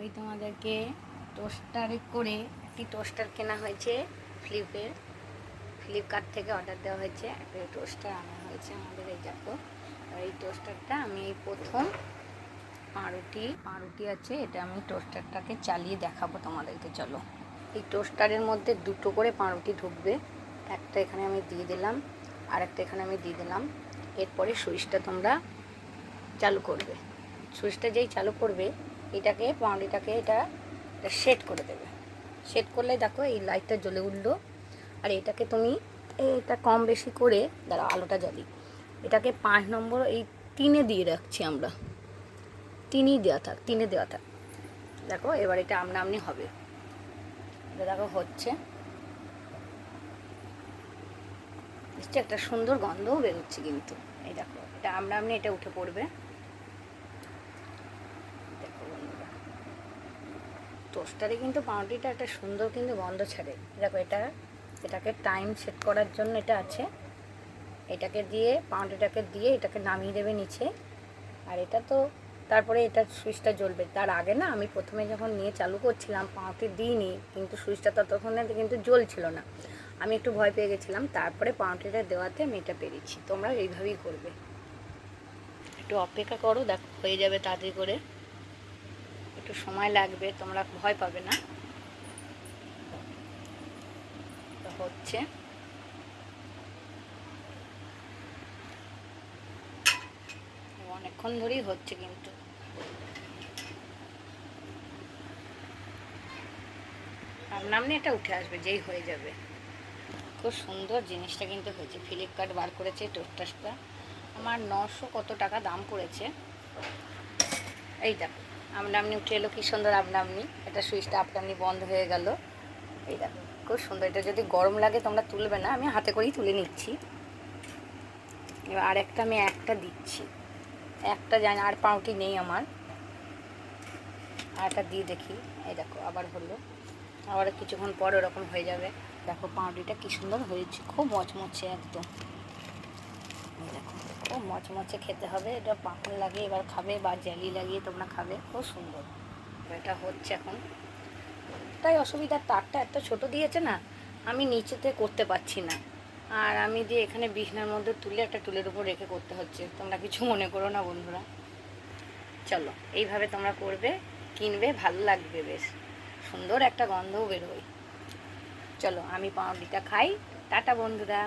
ওই তোমাদেরকে টোস্টারে করে একটি টোস্টার কেনা হয়েছে ফ্লিপকার্ট থেকে অর্ডার দেওয়া হয়েছে। একটা টোস্টার আনা হয়েছে আমাদের, এই দেখো। আর এই টোস্টারটা আমি এই প্রথম পাউরুটি আছে, এটা আমি টোস্টারটাকে চালিয়ে দেখাবো তোমাদেরকে। চলো, এই টোস্টারের মধ্যে দুটো করে পাউরুটি ঢুকবে। একটা এখানে আমি দিয়ে দিলাম, আর একটা এখানে আমি দিয়ে দিলাম। এরপরে সুইচটা তোমরা চালু করবে। সুইচটা যেই চালু করবে, এটাকে পাউরুটিটাকে এটা সেট করে দেবে। সেট করলে দেখো এই লাইটটা জ্বলে উঠলো। আর এটাকে তুমি এটা কম বেশি করে দাঁড়াও, আলোটা জ্বলি। এটাকে 5 নম্বর এই 3-এ দিয়ে রাখছি আমরা। 3-ই দেওয়া থাক, 3-এ দেওয়া থাক। দেখো এবার এটা আমনা আমনি হবে। এটা দেখো হচ্ছে নিশ্চয়ই একটা সুন্দর গন্ধও বেরোচ্ছে কিন্তু। এই দেখো এটা আমনা আমনি এটা উঠে পড়বে। দেখো বন্ধুরা, টোস্টারে কিন্তু পাউরুটিটা একটা সুন্দর কিন্তু গন্ধ ছাড়ে। দেখো এটাকে টাইম সেট করার জন্য এটা আছে। এটাকে দিয়ে পাউরুটিটাকে দিয়ে এটাকে নামিয়ে দেবে নিচে। আর এটা তো তারপরে এটা সুইচটা জ্বলবে। তার আগে না, আমি প্রথমে যখন নিয়ে চালু করছিলাম পাউরুটি দিইনি, কিন্তু সুইচটা ততক্ষণে কিন্তু জ্বলছিল না। আমি একটু ভয় পেয়ে গেছিলাম। তারপরে পাউরুটিটা দেওয়াতে আমি এটা পেরেছি। তোমরা এইভাবেই করবে। একটু অপেক্ষা করো, দেখো হয়ে যাবে তাড়াতাড়ি করে। একটু সময় লাগবে, তোমরা ভয় পাবে না। তো হচ্ছে অনেকক্ষণ ধরেই হচ্ছে কিন্তু। নামনি এটা উঠে আসবে যেই হয়ে যাবে। খুব সুন্দর জিনিসটা কিন্তু হয়েছে। ফ্লিপকার্ট বার করেছে টোস্টারটা। আমার 900 কত টাকা দাম পড়েছে। এই দেখো আমনা আমনি উঠে এলো, কি সুন্দর আমনা আমনি। এটা সুইচটা আপনা আপনি বন্ধ হয়ে গেল। এই দেখো খুব সুন্দর। এটা যদি গরম লাগে তোমরা তুলবে না, আমি হাতে করেই তুলে নিচ্ছি। এবার আর একটা আমি একটা দিচ্ছি। একটা জানি আর পাউরুটি নেই আমার। আর একটা দিয়ে দেখি। এই দেখো আবার হলো। আবার কিছুক্ষণ পর ওরকম হয়ে যাবে। দেখো পাউরুটিটা কি সুন্দর হয়েছে, খুব মচমচে একদম। এই দেখো খুব মচমচে খেতে হবে। এটা পাঁপড় লাগিয়ে এবার খাবে বা জেলি লাগিয়ে তোমরা খাবে, খুব সুন্দর। এটা হচ্ছে এখন। তাই অসুবিধা, তারটা এত ছোট দিয়েছে না, আমি নিচেতে করতে পারছি না। আর আমি যে এখানে বিছনার মধ্যে তুলে একটা টুলের উপর রেখে করতে হচ্ছে। তোমরা কিছু মনে করো না বন্ধুরা। চলো এইভাবে তোমরা করবে, কিনবে, ভালো লাগবে, বেশ সুন্দর একটা গন্ধও বেরোয়। চলো আমি পাউরুটিটা খাই। টাটা বন্ধুরা।